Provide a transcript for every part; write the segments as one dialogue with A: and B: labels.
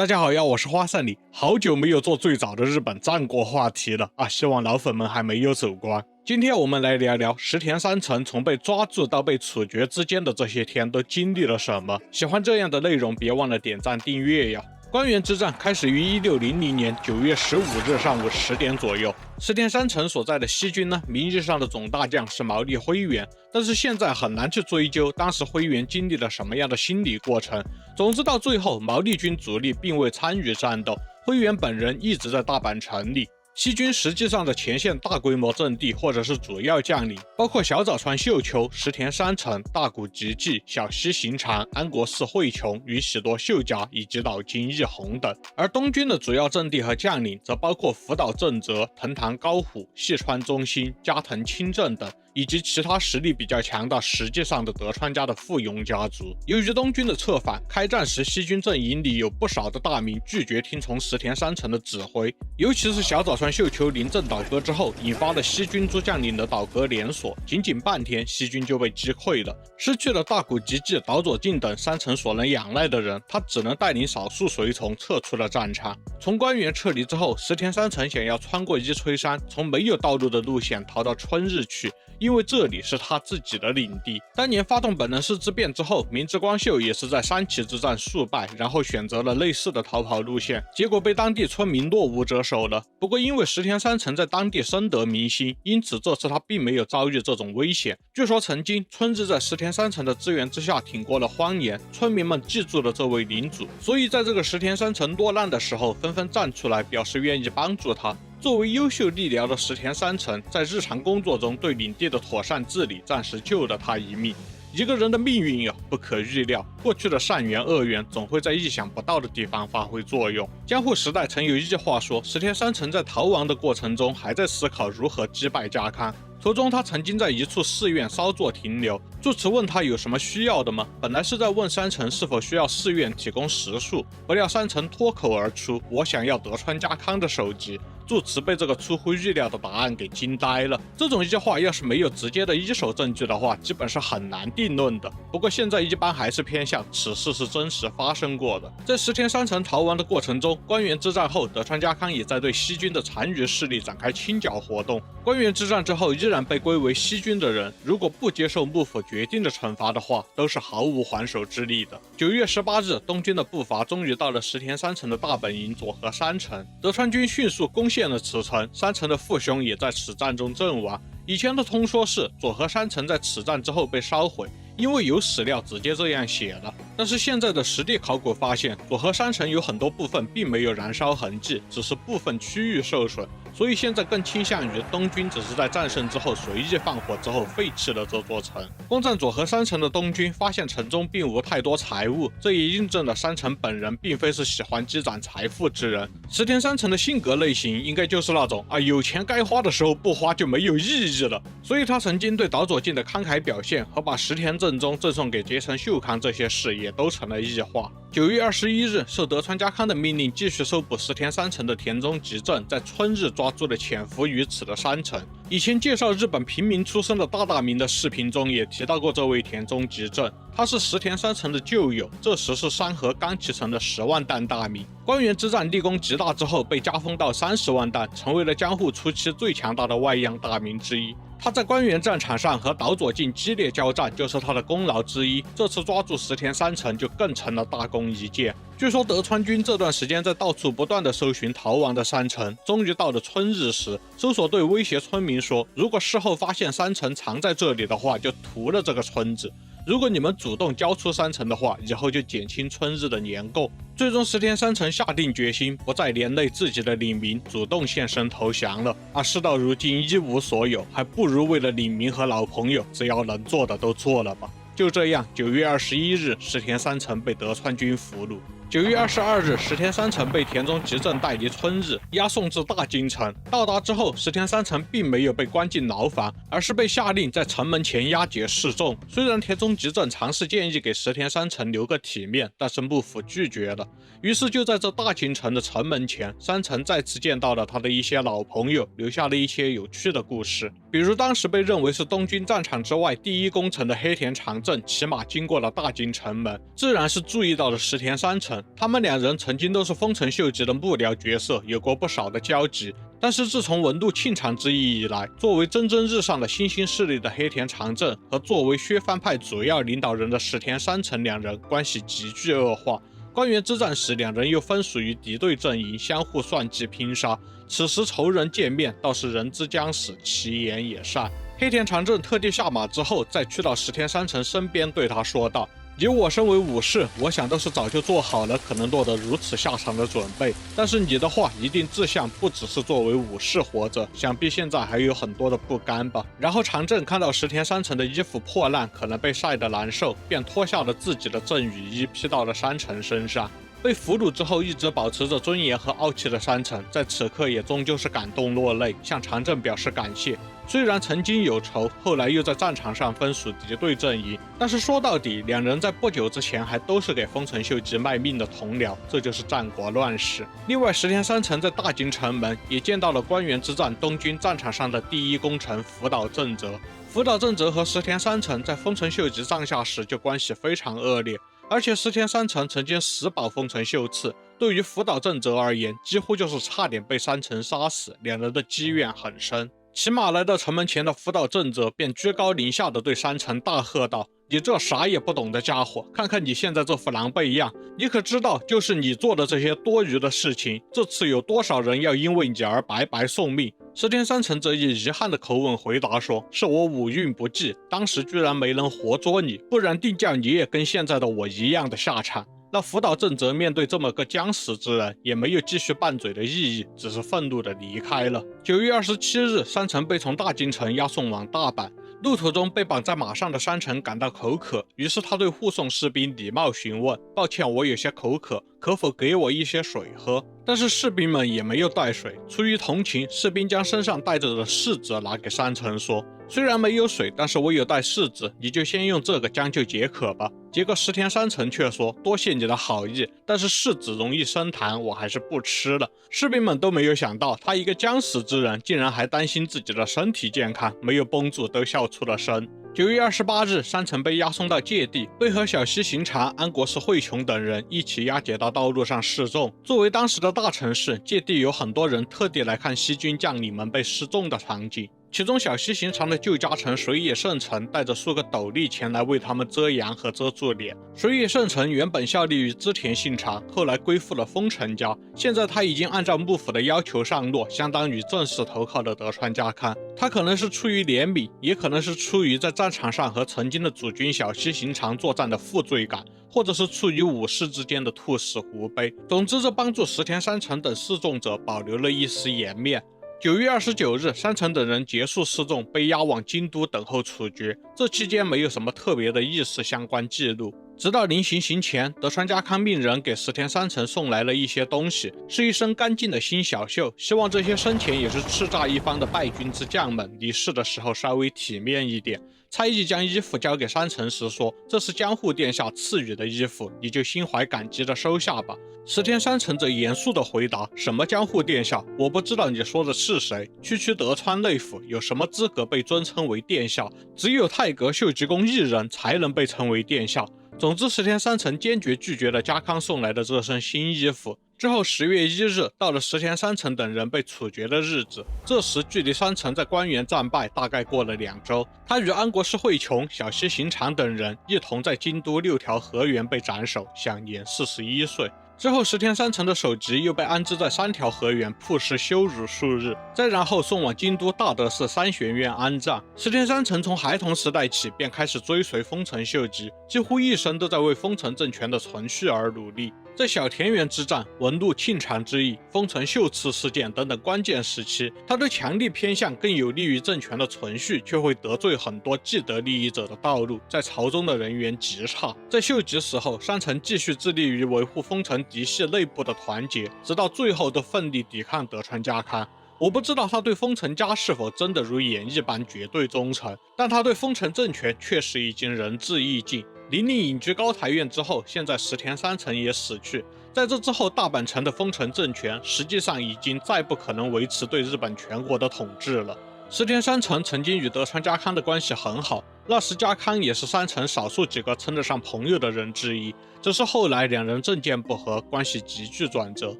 A: 大家好呀，我是花善里，好久没有做最早的日本战国话题了啊，希望老粉们还没有走光。今天我们来聊聊石田三成从被抓住到被处决之间的这些天都经历了什么。喜欢这样的内容，别忘了点赞订阅呀。关原之战开始于1600年9月15日上午10点左右。石田三成所在的西军呢，名义上的总大将是毛利辉元，但是现在很难去追究当时辉元经历了什么样的心理过程。总之到最后，毛利军主力并未参与战斗，辉元本人一直在大阪城里。西军实际上的前线大规模阵地或者是主要将领，包括小早川秀秋、石田三成、大谷吉继、小西行长、安国寺惠琼、宇喜多秀家以及岛津义弘等。而东军的主要阵地和将领则包括福岛正则、藤堂高虎、细川忠兴、加藤清正等，以及其他实力比较强的实际上的德川家的附庸家族。由于东军的策反，开战时西军阵营里有不少的大名拒绝听从石田三成的指挥，尤其是小早川秀秋临阵倒戈之后，引发了西军诸将领的倒戈连锁，仅仅半天，西军就被击溃了。失去了大谷吉继、岛佐敬等三成所能仰赖的人，他只能带领少数随从撤出了战场。从关原撤离之后，石田三成想要穿过伊吹山，从没有道路的路线逃到春日去，因为这里是他自己的领地。当年发动本能寺之变之后，明智光秀也是在三崎之战速败，然后选择了类似的逃跑路线，结果被当地村民落伍折首了。不过因为石田三成在当地深得民心，因此这次他并没有遭遇这种危险。据说曾经春日在石田三成的支援之下挺过了荒年，村民们记住了这位领主，所以在这个石田三成落难的时候，纷纷站出来表示愿意帮助他。作为优秀力僚的石田三成，在日常工作中对领地的妥善治理暂时救了他一命。一个人的命运不可预料，过去的善缘恶缘总会在意想不到的地方发挥作用。江户时代曾有一句话说，石田三成在逃亡的过程中还在思考如何击败家康。途中他曾经在一处寺院稍作停留，住持问他有什么需要的吗？本来是在问三成是否需要寺院提供食宿，不料三成脱口而出，我想要德川家康的首级。住持被这个出乎预料的答案给惊呆了。这种一句话要是没有直接的一手证据的话，基本是很难定论的。不过现在一般还是偏向此事是真实发生过的。在石田三成逃亡的过程中，关原之战后，德川家康也在对西军的残余势力展开清剿活动。关原之战之后，依然被归为西军的人，如果不接受幕府决定的惩罚的话，都是毫无还手之力的。9月18日，东军的步伐终于到了石田三成的大本营佐和山城，德川军迅速攻陷了此城，三成的父兄也在此战中阵亡。以前的通说是佐和山城在此战之后被烧毁，因为有史料直接这样写了。但是现在的实地考古发现，佐和山城有很多部分并没有燃烧痕迹，只是部分区域受损，所以现在更倾向于东军只是在战胜之后随意放火之后废弃了这座城。攻占佐和山城的东军发现城中并无太多财物，这也印证了山城本人并非是喜欢积攒财富之人。石田三成的性格类型应该就是那种有钱该花的时候不花就没有意义了，所以他曾经对岛佐敬的慷慨表现和把石田正宗赠送给结城秀康这些事也都成了异化。9月21日，受德川家康的命令，继续搜捕石田三成的田中吉正在春日抓住了潜伏于此的山城。以前介绍日本平民出身的大名的视频中也提到过这位田中吉正，他是石田三成的旧友，这时是山河刚启程的10万石大名。关原之战立功极大之后，被加封到30万石，成为了江户初期最强大的外洋大名之一。他在关原战场上和岛佐敬激烈交战，就是他的功劳之一。这次抓住石田三成就更成了大功一件。据说德川军这段时间在到处不断的搜寻逃亡的山城，终于到了春日时，搜索队威胁村民说，如果事后发现山城藏在这里的话，就屠了这个村子。如果你们主动交出山城的话，以后就减轻春日的年贡。最终石田三成下定决心，不再连累自己的领民，主动献身投降了。事到如今一无所有，还不如为了领民和老朋友，只要能做的都做了吧。就这样，9月21日，石田三成被德川军俘虏。9月22日，石田三成被田中吉正带离春日，押送至大京城。到达之后，石田三成并没有被关进牢房，而是被下令在城门前押解示众。虽然田中吉正尝试建议给石田三成留个体面，但是幕府拒绝了。于是就在这大京城的城门前，三成再次见到了他的一些老朋友，留下了一些有趣的故事。比如当时被认为是东军战场之外第一功臣的黑田长政骑马经过了大京城门，自然是注意到了石田三成。城，他们两人曾经都是丰臣秀吉的幕僚角色，有过不少的交集。但是自从文禄庆长之役以来，作为蒸蒸日上的新兴势力的黑田长政和作为削藩派主要领导人的石田三成两人关系急剧恶化。关原之战时，两人又分属于敌对阵营，相互算计拼杀。此时仇人见面，倒是人之将死，其言也善。黑田长政特地下马之后，再去到石田三成身边，对他说道：“以我身为武士，我想都是早就做好了可能落得如此下场的准备。但是你的话一定志向不只是作为武士活着，想必现在还有很多的不甘吧。”然后长政看到石田三成的衣服破烂，可能被晒得难受，便脱下了自己的正羽衣披到了三成身上。被俘虏之后一直保持着尊严和傲气的三成，在此刻也终究是感动落泪，向长政表示感谢。虽然曾经有仇，后来又在战场上分属敌对阵营，但是说到底，两人在不久之前还都是给丰臣秀吉卖命的同僚，这就是战国乱世。另外，石田三成在大津城门也见到了关原之战东军战场上的第一功臣福岛正则。福岛正则和石田三成在丰臣秀吉帐下时就关系非常恶劣，而且石田三成曾经死保丰臣秀次，对于福岛正则而言，几乎就是差点被三成杀死，两人的积怨很深。骑马来到城门前的福岛正则便居高临下的对三成大喝道：“你这啥也不懂的家伙，看看你现在这副狼狈样，你可知道就是你做的这些多余的事情，这次有多少人要因为你而白白送命？”石田三成则以遗憾的口吻回答说：“是我武运不济，当时居然没能活捉你，不然定叫你也跟现在的我一样的下场。”那福岛正则面对这么个将死之人，也没有继续拌嘴的意义，只是愤怒的离开了。9月27日，三成被从大津城押送往大阪，路途中被绑在马上的三成感到口渴，于是他对护送士兵礼貌询问：“抱歉，我有些口渴，可否给我一些水喝？”但是士兵们也没有带水，出于同情，士兵将身上带着的柿子拿给三成说：“虽然没有水，但是我有带柿子，你就先用这个将就解渴吧。”结果石田三成却说：“多谢你的好意，但是柿子容易生痰，我还是不吃了。”士兵们都没有想到，他一个将死之人，竟然还担心自己的身体健康，没有绷住，都笑出了声。9月28日，三成被押送到界地，被和小西行长、安国寺惠琼等人一起押解到道路上示众。作为当时的大城市，界地有很多人特地来看西军将领们被示众的场景。其中小西行长的旧家臣水野胜成带着数个斗笠前来为他们遮阳和遮住脸。水野胜成原本效力于织田信长，后来归附了丰臣家，现在他已经按照幕府的要求上洛，相当于正式投靠了德川家康。他可能是出于怜悯，也可能是出于在战场上和曾经的主君小西行长作战的负罪感，或者是出于武士之间的兔死狐悲。总之，这帮助石田三成等示众者保留了一丝颜面。9月29日，三成等人结束示众，被押往京都等候处决。这期间没有什么特别的议事相关记录。直到临行前，德川家康命人给石田三成送来了一些东西，是一身干净的新小袖，希望这些生前也是叱咤一方的败军之将们离世的时候稍微体面一点。蔡义将衣服交给三成时说：“这是江户殿下赐予的衣服，你就心怀感激的收下吧。”石田三成则严肃地回答：“什么江户殿下？我不知道你说的是谁。区区德川内府有什么资格被尊称为殿下？只有太阁秀吉公一人才能被称为殿下。”总之，石田三成坚决拒绝了家康送来的这身新衣服。之后10月1日到了石田三成等人被处决的日子，这时距离三成在关原战败大概过了2周。他与安国寺惠琼、小西行长等人一同在京都6条河原被斩首，享年41岁。之后，石田三成的首级又被安置在3条河原曝尸羞辱数日，再然后送往京都大德寺三玄院安葬。石田三成从孩童时代起便开始追随丰臣秀吉，几乎一生都在为丰臣政权的存续而努力。在小田园之战、文禄庆长之役、丰臣秀次事件等等关键时期，他的强力偏向更有利于政权的存续，却会得罪很多既得利益者的道路，在朝中的人缘极差。在秀吉时候，三成继续致力于维护丰臣嫡系内部的团结，直到最后都奋力抵抗德川家康。我不知道他对丰臣家是否真的如演义般绝对忠诚，但他对丰臣政权确实已经仁至义尽。林令隐居高台院之后，现在石田三成也死去。在这之后，大阪城的丰臣政权实际上已经再不可能维持对日本全国的统治了。石田三成曾经与德川家康的关系很好，那时家康也是三成少数几个称得上朋友的人之一。只是后来两人政见不合，关系急剧转折，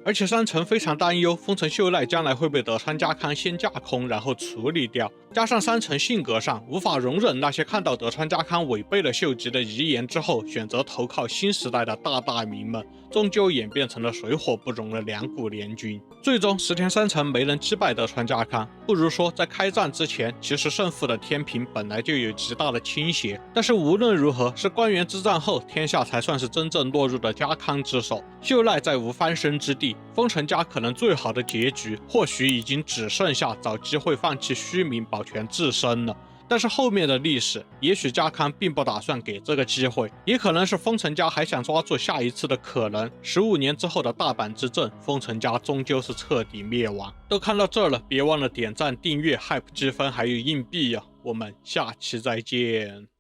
A: 而且山城非常担忧丰臣秀赖将来会被德川家康先架空，然后处理掉。加上山城性格上无法容忍那些看到德川家康违背了秀吉的遗言之后，选择投靠新时代的大名们，终究演变成了水火不容的两股联军。最终石田三成没能击败德川家康，不如说在开战之前，其实胜负的天平本来就有极大的倾斜。但是无论如何，是关原之战后，天下才算是真正落入了家康之手，秀赖再无翻身之地，丰臣家可能最好的结局，或许已经只剩下找机会放弃虚名，保全自身了。但是后面的历史，也许家康并不打算给这个机会，也可能是丰臣家还想抓住下一次的可能。15年之后的大阪之阵，丰臣家终究是彻底灭亡。都看到这儿了，别忘了点赞、订阅、hype积分还有硬币呀！我们下期再见。